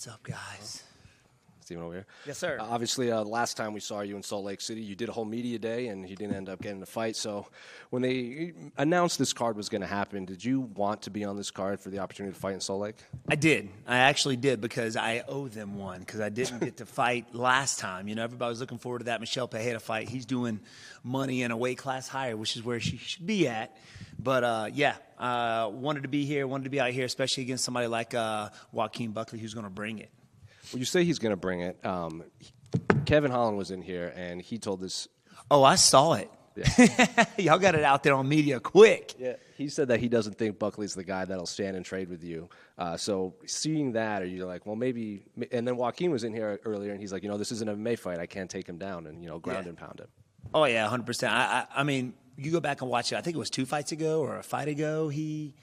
What's up, guys? Steven over here. Yes, sir. Obviously, the last time we saw you in Salt Lake City, you did a whole media day, and you didn't end up getting a fight. So when they announced this card was going to happen, did you want to be on this card for the opportunity to fight in Salt Lake? I did. I actually did because I owe them one because I didn't get to fight last time. You know, everybody was looking forward to that Michelle Pereira fight. He's doing money in a weight class higher, which is where she should be at. But, wanted to be here, wanted to be out here, especially against somebody like Joaquin Buckley who's going to bring it. Well, you say he's going to bring it. Kevin Holland was in here, and he told this. Oh, I saw it. Yeah. Y'all got it out there on media quick. Yeah, he said that he doesn't think Buckley's the guy that'll stand and trade with you. So seeing that, are you like, well, maybe – and then Joaquin was in here earlier, and he's like, this is an MMA fight. I can't take him down and, ground and pound him. Oh, yeah, 100%. I mean, you go back and watch it. I think it was 2 fights ago or a fight ago. He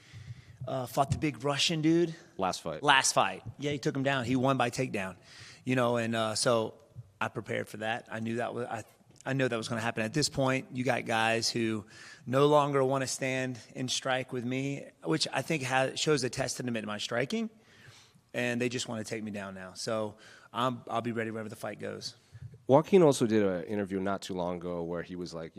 fought the big Russian dude. Last fight. Yeah, he took him down. He won by takedown. So I prepared for that. I knew that was I know that was going to happen. At this point, you got guys who no longer want to stand and strike with me, which I think shows a testament to my striking, and they just want to take me down now. So I'll be ready wherever the fight goes. Joaquin also did an interview not too long ago where he was like,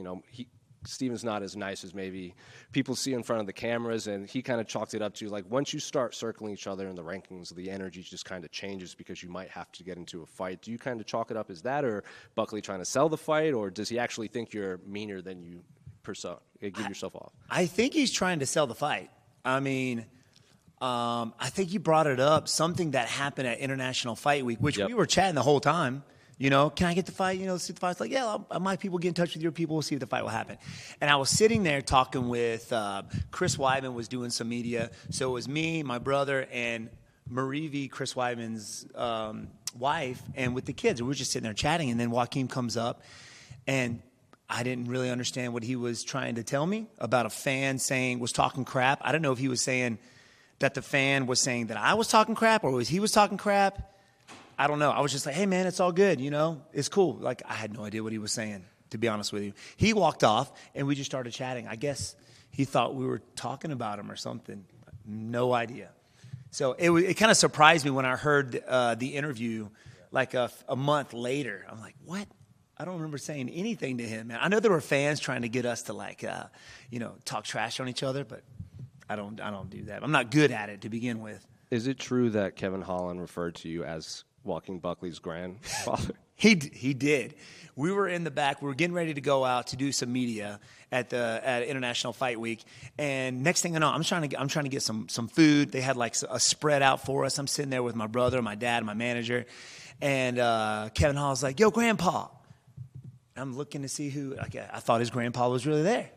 Steven's not as nice as maybe people see in front of the cameras, and he kind of chalked it up to, like, once you start circling each other in the rankings, the energy just kind of changes because you might have to get into a fight. Do you kind of chalk it up as that, or Buckley trying to sell the fight, or does he actually think you're meaner than you give yourself off? I think he's trying to sell the fight. I mean, I think you brought it up, something that happened at International Fight Week, which we were chatting the whole time. Can I get the fight? Let's see the fight. It's like, yeah, my people get in touch with your people. We'll see if the fight will happen. And I was sitting there talking with Chris Weidman was doing some media. So it was me, my brother, and Marie V, Chris Weidman's wife, and with the kids. And we were just sitting there chatting. And then Joaquin comes up, and I didn't really understand what he was trying to tell me about a fan was talking crap. I don't know if he was saying that the fan was saying that I was talking crap or he was talking crap. I don't know. I was just like, hey, man, it's all good, It's cool. Like, I had no idea what he was saying, to be honest with you. He walked off, and we just started chatting. I guess he thought we were talking about him or something. No idea. So it kind of surprised me when I heard the interview like a month later. I'm like, what? I don't remember saying anything to him, man. I know there were fans trying to get us to, talk trash on each other, but I don't do that. I'm not good at it to begin with. Is it true that Kevin Holland referred to you as Joaquin Buckley's grandfather? He did. We were in the back. We were getting ready to go out to do some media at International Fight Week, and next thing I know, I'm trying to get some food. They had like a spread out for us. I'm sitting there with my brother, my dad, my manager, and Kevin Holland's like, "Yo, Grandpa." I'm looking to see who. I thought his grandpa was really there,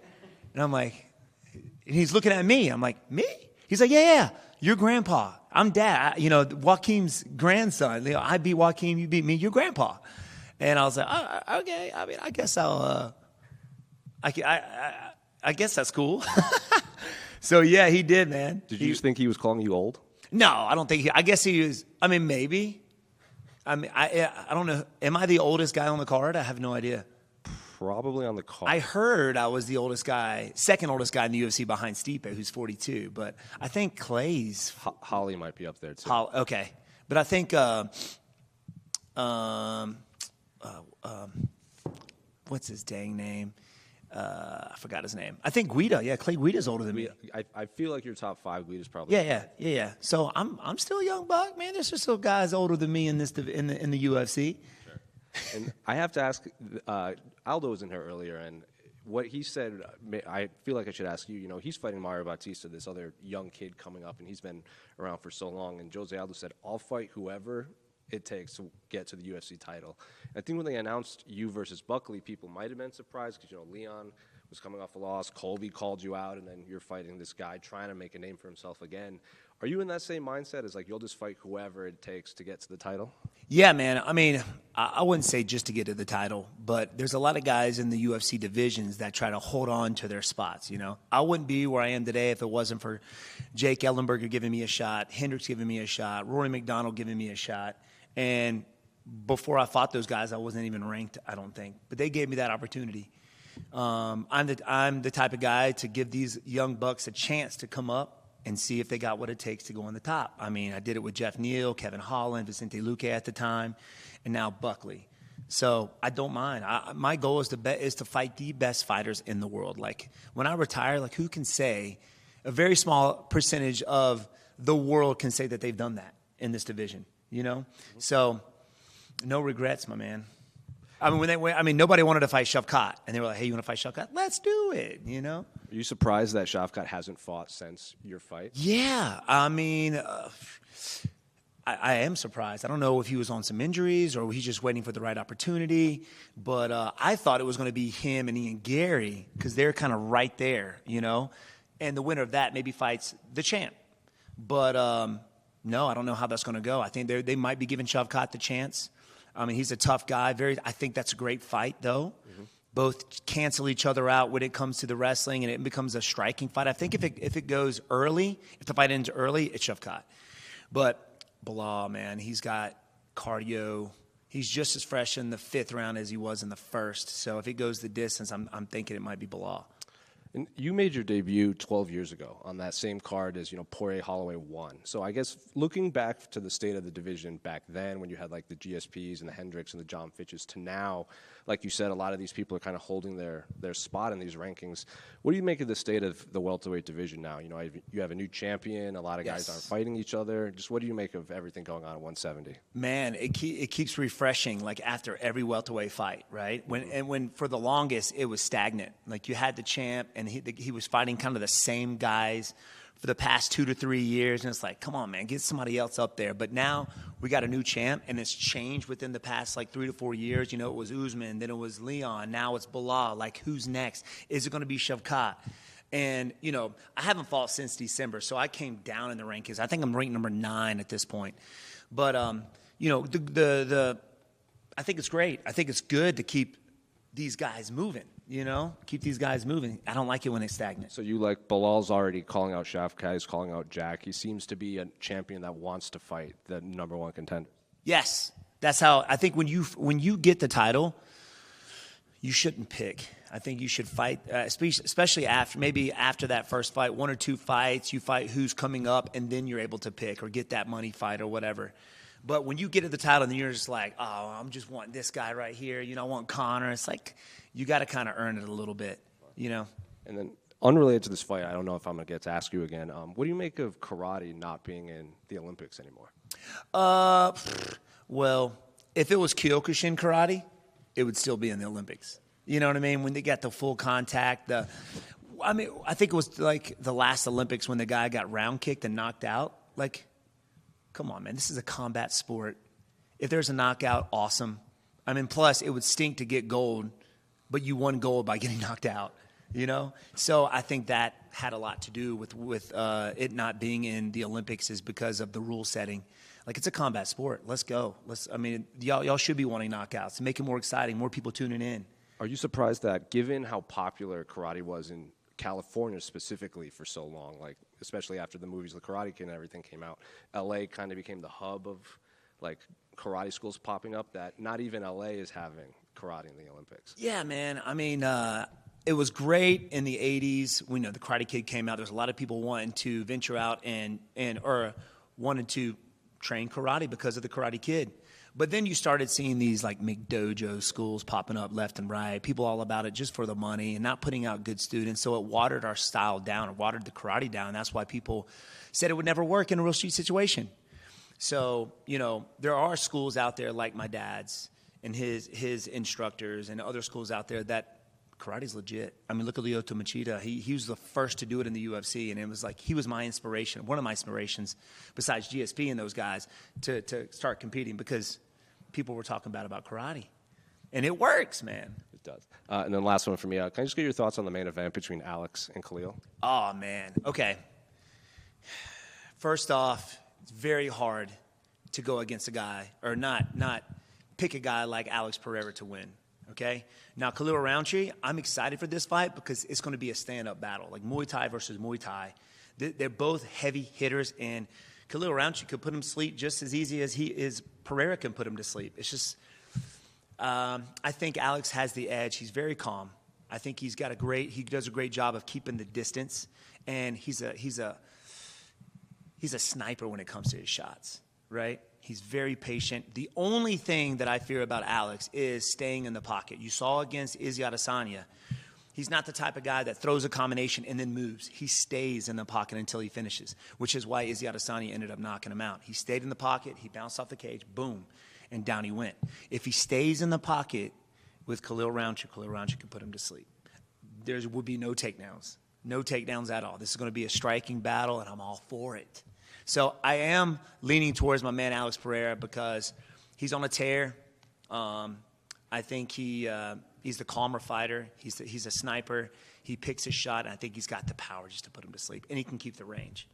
and I'm like, and he's looking at me. I'm like, me? He's like, yeah. Your grandpa. I'm dad. Joaquin's grandson. I beat Joaquin, you beat me, your grandpa. And I was like, oh, okay. I mean, I guess I guess that's cool. So, yeah, he did, man. Did you just think he was calling you old? No, I don't think I guess he was. I mean, maybe. I mean, I don't know. Am I the oldest guy on the card? I have no idea. Probably on the card. I heard I was the second oldest guy in the UFC behind Stipe, who's 42. But I think Clay's Holly might be up there too. Okay, but I think what's his dang name? I forgot his name. I think Guida. Yeah, Clay Guida's older than me. I feel like your top 5. Guida's probably. Yeah. So I'm still a young buck, man. There's just still guys older than me in the UFC. And I have to ask, Aldo was in here earlier, and what he said, I feel like I should ask you. He's fighting Mario Bautista, this other young kid coming up, and he's been around for so long. And Jose Aldo said, I'll fight whoever it takes to get to the UFC title. And I think when they announced you versus Buckley, people might have been surprised because, Leon was coming off a loss, Colby called you out, and then you're fighting this guy trying to make a name for himself again. Are you in that same mindset as like you'll just fight whoever it takes to get to the title? Yeah, man. I mean, I wouldn't say just to get to the title, but there's a lot of guys in the UFC divisions that try to hold on to their spots, I wouldn't be where I am today if it wasn't for Jake Ellenberger giving me a shot, Hendricks giving me a shot, Rory McDonald giving me a shot. And before I fought those guys, I wasn't even ranked, I don't think. But they gave me that opportunity. I'm the type of guy to give these young bucks a chance to come up and see if they got what it takes to go on the top. I mean, I did it with Jeff Neal, Kevin Holland, Vicente Luque at the time, and now Buckley. So I don't mind. My goal is to fight the best fighters in the world. Like, when I retire, like, who can say, a very small percentage of the world can say that they've done that in this division, you know? Mm-hmm. So no regrets, my man. I mean, nobody wanted to fight Shavkat, and they were like, "Hey, you want to fight Shavkat? Let's do it." You know? Are you surprised that Shavkat hasn't fought since your fight? Yeah, I mean, I am surprised. I don't know if he was on some injuries or he's just waiting for the right opportunity. But I thought it was going to be him and Ian Gary because they're kind of right there, you know. And the winner of that maybe fights the champ. But no, I don't know how that's going to go. I think they might be giving Shavkat the chance. I mean, he's a tough guy. I think that's a great fight, though. Mm-hmm. Both cancel each other out when it comes to the wrestling, and it becomes a striking fight. I think if it goes early, if the fight ends early, it's Shavkat. But Bilal, man, he's got cardio. He's just as fresh in the 5th round as he was in the 1st. So if it goes the distance, I'm thinking it might be Bilal. And you made your debut 12 years ago on that same card as, Poirier Holloway won. So I guess looking back to the state of the division back then when you had like the GSPs and the Hendricks and the John Fitches to now, like you said, a lot of these people are kind of holding their spot in these rankings. What do you make of the state of the welterweight division now? You have a new champion. A lot of guys aren't fighting each other. Just what do you make of everything going on at 170? Man, it keeps refreshing, like after every welterweight fight, right? When for the longest it was stagnant. Like you had the champ, and he was fighting kind of the same guys for the past 2 to 3 years, and it's like, come on, man, get somebody else up there. But now we got a new champ, and it's changed within the past like 3 to 4 years. It was Usman, then it was Leon, now it's Bilal. Like, who's next? Is it going to be Shavkat? And I haven't fought since December, so I came down in the rankings. I think I'm ranked number 9 at this point. But I think it's great. I think it's good to keep these guys moving. Keep these guys moving. I don't like it when it's stagnant. So you like Bilal's already calling out Shavkat, he's calling out Jack. He seems to be a champion that wants to fight the number 1 contender. Yes, that's how I think when you get the title, you shouldn't pick. I think you should fight, especially after that first fight, 1 or 2 fights. You fight who's coming up, and then you're able to pick or get that money fight or whatever. But when you get to the title, then you're just like, oh, I'm just wanting this guy right here. I want Conor. It's like you got to kind of earn it a little bit, And then unrelated to this fight, I don't know if I'm going to get to ask you again. What do you make of karate not being in the Olympics anymore? Well, if it was Kyokushin karate, it would still be in the Olympics. You know what I mean? When they got the full contact, I think it was like the last Olympics when the guy got round kicked and knocked out. Like, come on, man. This is a combat sport. If there's a knockout, awesome. Plus, it would stink to get gold, but you won gold by getting knocked out, So I think that had a lot to do with it not being in the Olympics is because of the rule setting. Like, it's a combat sport. Let's go. Y'all should be wanting knockouts to make it more exciting, more people tuning in. Are you surprised that, given how popular karate was in California specifically for so long, like especially after the movies The Karate Kid and everything came out, LA kind of became the hub of like karate schools popping up, that not even LA is having karate in the Olympics? Yeah, man. It was great in the 80s. We know The Karate Kid came out. There's a lot of people wanting to venture out or wanted to train karate because of The Karate Kid. But then you started seeing these like McDojo schools popping up left and right, people all about it just for the money and not putting out good students. So it watered our style down, it watered the karate down. That's why people said it would never work in a real street situation. So, there are schools out there like my dad's and his instructors and other schools out there that karate's legit. Look at Lyoto Machida. He was the first to do it in the UFC, and it was like he was my inspiration, one of my inspirations, besides GSP and those guys, to start competing because people were talking about karate. And it works, man. It does. And then last one for me. Can I just get your thoughts on the main event between Alex and Khalil? Oh, man. Okay. First off, it's very hard to go against a guy or not pick a guy like Alex Pereira to win. Okay? Now, Khalil Roundtree, I'm excited for this fight because it's going to be a stand-up battle, like Muay Thai versus Muay Thai. They're both heavy hitters, and Khalil Roundtree could put him to sleep just as easy as Pereira can put him to sleep. It's just, I think Alex has the edge. He's very calm. I think he does a great job of keeping the distance, and he's a he's a sniper when it comes to his shots, right? He's very patient. The only thing that I fear about Alex is staying in the pocket. You saw against Izzy Adesanya, he's not the type of guy that throws a combination and then moves. He stays in the pocket until he finishes, which is why Izzy Adesanya ended up knocking him out. He stayed in the pocket. He bounced off the cage. Boom. And down he went. If he stays in the pocket with Khalil Rountree can put him to sleep. There would be no takedowns. No takedowns at all. This is going to be a striking battle, and I'm all for it. So I am leaning towards my man Alex Pereira because he's on a tear. I think he's the calmer fighter. He's a sniper. He picks his shot, and I think he's got the power just to put him to sleep, and he can keep the range.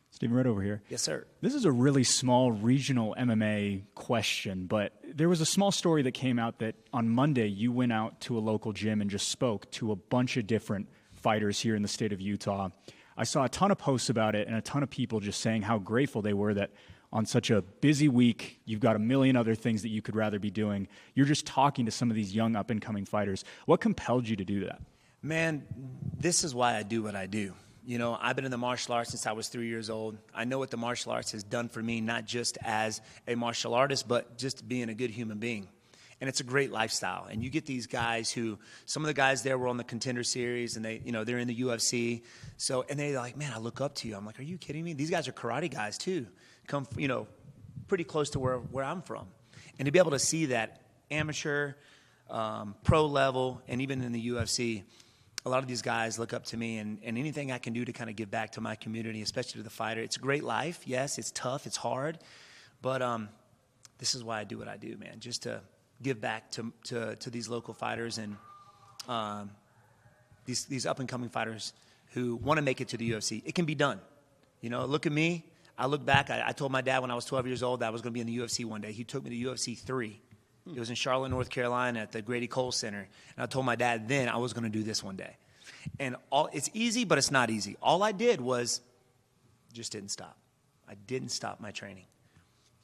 Stephen, right over here. Yes, sir. This is a really small regional MMA question, but there was a small story that came out that on Monday you went out to a local gym and just spoke to a bunch of different fighters here in the state of Utah. I saw a ton of posts about it and a ton of people just saying how grateful they were that on such a busy week, you've got a million other things that you could rather be doing. You're just talking to some of these young up-and-coming fighters. What compelled you to do that? Man, this is why I do what I do. You know, I've been in the martial arts since I was 3 years old. I know what the martial arts has done for me, not just as a martial artist, but just being a good human being. And it's a great lifestyle. And you get these guys who, some of the guys there were on the Contender Series, and they're in the UFC. So, and they're like, man, I look up to you. I'm like, are you kidding me? These guys are karate guys too. Come, pretty close to where I'm from. And to be able to see that amateur, pro level, and even in the UFC, a lot of these guys look up to me, and anything I can do to kind of give back to my community, especially to the fighter. It's a great life. Yes, it's tough. It's hard. But this is why I do what I do, man, just to give back to these local fighters and these up-and-coming fighters who want to make it to the UFC. It can be done. Look at me. I look back. I told my dad when I was 12 years old that I was going to be in the UFC one day. He took me to UFC 3. It was in Charlotte, North Carolina at the Grady Cole Center. And I told my dad then I was going to do this one day. And it's easy, but it's not easy. All I did was just didn't stop. I didn't stop my training.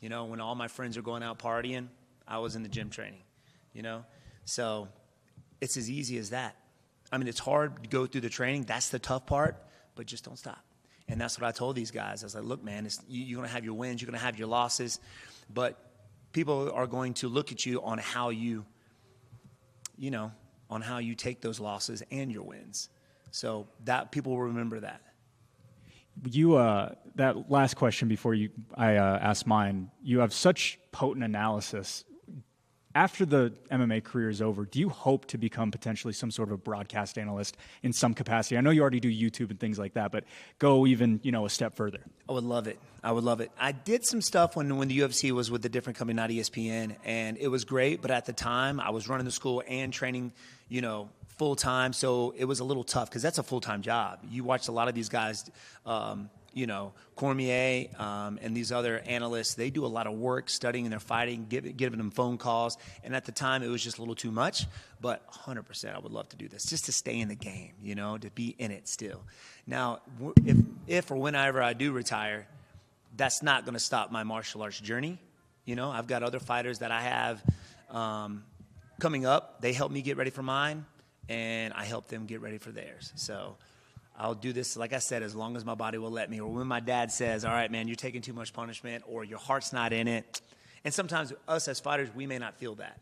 When all my friends are going out partying, I was in the gym training, So it's as easy as that. I mean, it's hard to go through the training. That's the tough part, but just don't stop. And that's what I told these guys. I was like, look, man, you're going to have your wins. You're going to have your losses. But people are going to look at you on how you take those losses and your wins. So that people will remember that. That last question before I ask mine, you have such potent analysis. After the MMA career is over, do you hope to become potentially some sort of a broadcast analyst in some capacity? I know you already do YouTube and things like that, but go even, a step further. I would love it. I did some stuff when the UFC was with a different company, not ESPN, and it was great. But at the time, I was running the school and training, full time. So it was a little tough because that's a full-time job. You watch a lot of these guys, Cormier and these other analysts, they do a lot of work studying their fighting, giving them phone calls. And at the time, it was just a little too much. But 100%, I would love to do this just to stay in the game, to be in it still. Now, if or whenever I do retire, that's not going to stop my martial arts journey. I've got other fighters that I have coming up. They help me get ready for mine, and I help them get ready for theirs. So I'll do this, like I said, as long as my body will let me. Or when my dad says, all right, man, you're taking too much punishment, or your heart's not in it. And sometimes us as fighters, we may not feel that.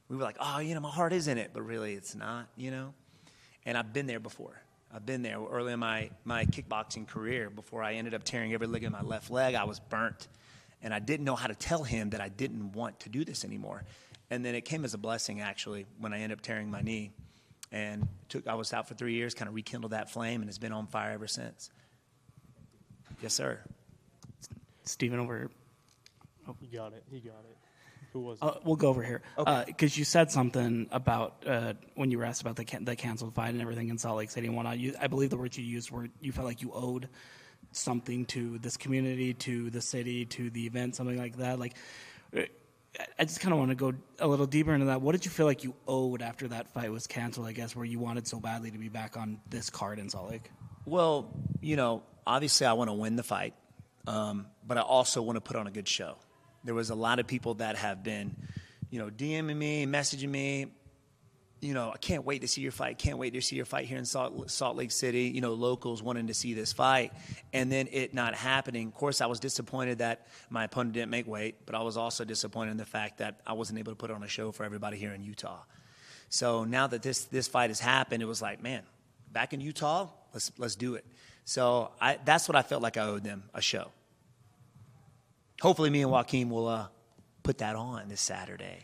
We were like, oh, my heart is in it, but really it's not, And I've been there before. I've been there early in my kickboxing career. Before I ended up tearing every ligament in my left leg, I was burnt. And I didn't know how to tell him that I didn't want to do this anymore. And then it came as a blessing, actually, when I ended up tearing my knee. And I was out for 3 years, kind of rekindled that flame, and it's been on fire ever since. Yes, sir. Stephen over here. Oh, he got it. Who was it? We'll go over here. Okay. Because you said something about when you were asked about the canceled fight and everything in Salt Lake City and whatnot. I believe the words you used were you felt like you owed something to this community, to the city, to the event, something like that. Like, I just kind of want to go a little deeper into that. What did you feel like you owed after that fight was canceled, I guess, where you wanted so badly to be back on this card in Salt Lake? Well, obviously I want to win the fight, but I also want to put on a good show. There was a lot of people that have been, DMing me, messaging me, I can't wait to see your fight. Can't wait to see your fight here in Salt Lake City. Locals wanting to see this fight, and then it not happening. Of course, I was disappointed that my opponent didn't make weight, but I was also disappointed in the fact that I wasn't able to put on a show for everybody here in Utah. So now that this fight has happened, it was like, man, back in Utah, let's do it. So that's what I felt like I owed them, a show. Hopefully, me and Joaquin will put that on this Saturday.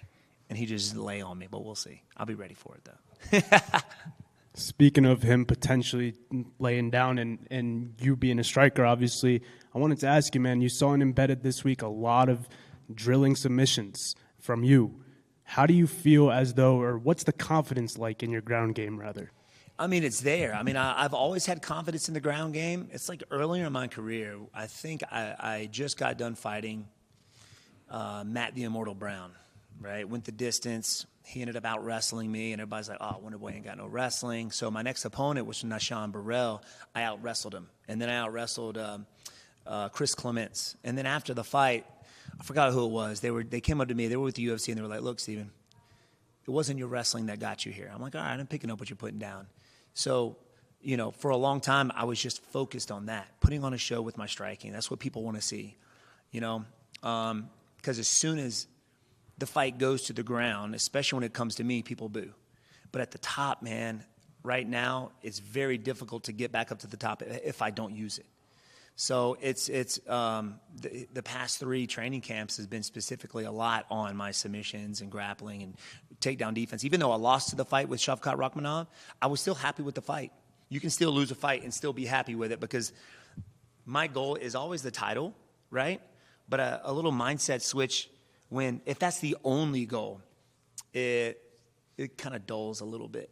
And he just lay on me, but we'll see. I'll be ready for it, though. Speaking of him potentially laying down and you being a striker, obviously, I wanted to ask you, man, you saw in Embedded this week a lot of drilling submissions from you. How do you feel as though, or what's the confidence like in your ground game, rather? I mean, it's there. I mean, I've always had confidence in the ground game. It's like earlier in my career, I think I just got done fighting Matt the Immortal Brown. Right, went the distance. He ended up out wrestling me, and everybody's like, "Oh, Wonder Boy ain't got no wrestling." So my next opponent, which was Nashawn Burrell, I out wrestled him, and then I out wrestled Chris Clements. And then after the fight, I forgot who it was. They came up to me. They were with the UFC, and they were like, "Look, Steven, it wasn't your wrestling that got you here." I'm like, "All right, I'm picking up what you're putting down." So, for a long time, I was just focused on that, putting on a show with my striking. That's what people want to see, because as soon as the fight goes to the ground, especially when it comes to me, people boo. But at the top, man, right now, it's very difficult to get back up to the top if I don't use it. So the past 3 training camps has been specifically a lot on my submissions and grappling and takedown defense. Even though I lost to the fight with Shavkat Rakhmonov, I was still happy with the fight. You can still lose a fight and still be happy with it because my goal is always the title, right? But a little mindset switch, if that's the only goal, it kind of dulls a little bit.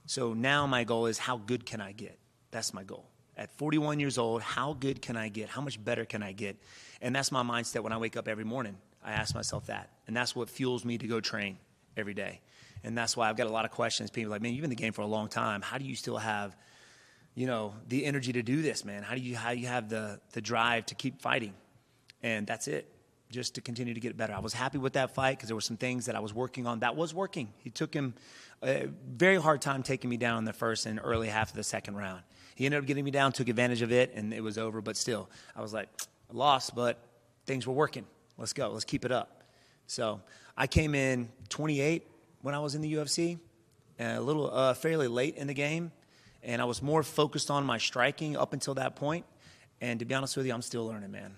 So now my goal is, how good can I get? That's my goal. At 41 years old, how good can I get? How much better can I get? And that's my mindset when I wake up every morning. I ask myself that. And that's what fuels me to go train every day. And that's why I've got a lot of questions. People are like, man, you've been in the game for a long time. How do you still have, the energy to do this, man? How do you have the drive to keep fighting? And that's it. Just to continue to get better. I was happy with that fight because there were some things that I was working on that was working. He took him a very hard time taking me down in the first and early half of the second round. He ended up getting me down, took advantage of it, and it was over. But still, I was like, I lost, but things were working. Let's go. Let's keep it up. So I came in 28 when I was in the UFC, a little fairly late in the game, and I was more focused on my striking up until that point. And to be honest with you, I'm still learning, man.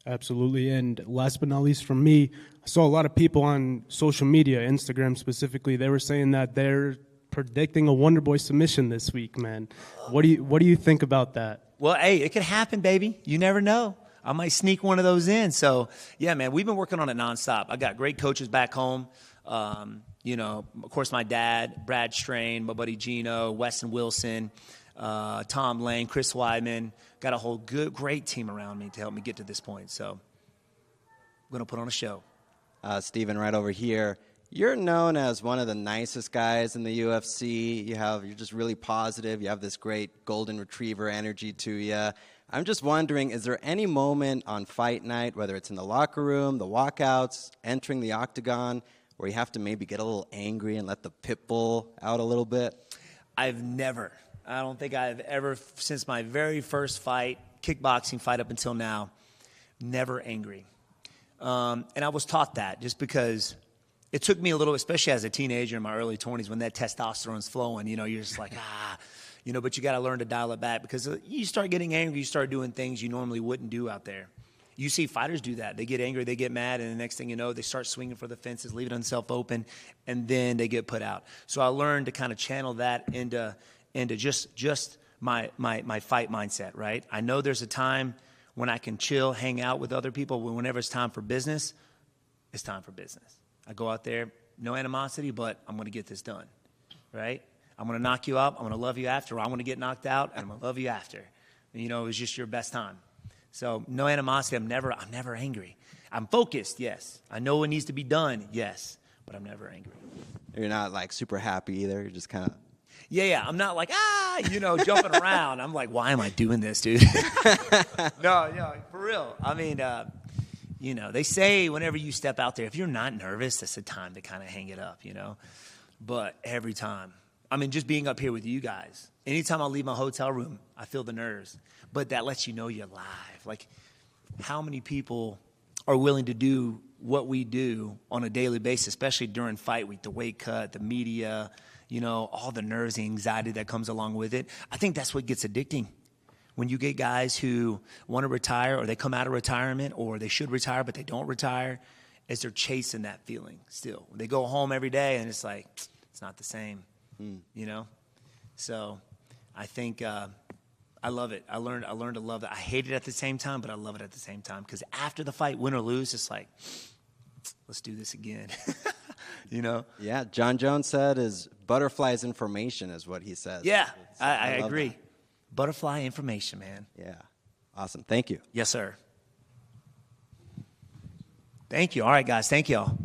Absolutely. And last but not least from me, I saw a lot of people on social media, Instagram specifically, they were saying that they're predicting a Wonder Boy submission this week, man. What do you think about that? Well, hey, it could happen, baby. You never know. I might sneak one of those in. So, yeah, man, we've been working on it nonstop. I got great coaches back home. Of course, my dad, Brad Strain, my buddy Gino, Weston Wilson, Tom Lane, Chris Weidman. Got a whole great team around me to help me get to this point. So I'm going to put on a show. Steven, right over here. You're known as one of the nicest guys in the UFC. You're just really positive. You have this great golden retriever energy to you. I'm just wondering, is there any moment on fight night, whether it's in the locker room, the walkouts, entering the octagon, where you have to maybe get a little angry and let the pit bull out a little bit? I don't think I've ever, since my very first fight, kickboxing fight up until now, never angry. And I was taught that just because it took me a little, especially as a teenager in my early 20s when that testosterone's flowing, you're just like, but you got to learn to dial it back because you start getting angry, you start doing things you normally wouldn't do out there. You see fighters do that. They get angry, they get mad, and the next thing you know, they start swinging for the fences, leaving themselves open, and then they get put out. So I learned to kind of channel that into just my fight mindset, right? I know there's a time when I can chill, hang out with other people. Whenever it's time for business, it's time for business. I go out there, no animosity, but I'm going to get this done, right? I'm going to knock you out. I'm going to love you after. I'm going to get knocked out, and I'm going to love you after. It was just your best time. So no animosity. I'm never angry. I'm focused, yes. I know what needs to be done, yes, but I'm never angry. You're not like super happy either. You're just kind of. Yeah. I'm not like, jumping around. I'm like, why am I doing this, dude? No, for real. I mean, they say whenever you step out there, if you're not nervous, that's the time to kind of hang it up, But every time, I mean, just being up here with you guys, anytime I leave my hotel room, I feel the nerves. But that lets you know you're live. Like, how many people are willing to do what we do on a daily basis, especially during fight week, the weight cut, the media, all the nerves, the anxiety that comes along with it. I think that's what gets addicting. When you get guys who want to retire, or they come out of retirement, or they should retire but they don't retire, as they're chasing that feeling still. They go home every day and it's like, it's not the same, So I think I love it. I learned to love it. I hate it at the same time, but I love it at the same time. Because after the fight, win or lose, it's like, let's do this again. Yeah, John Jones said is butterflies information is what he says. Yeah, I agree. That. Butterfly information, man. Yeah, awesome. Thank you. Yes, sir. Thank you. All right, guys. Thank y'all.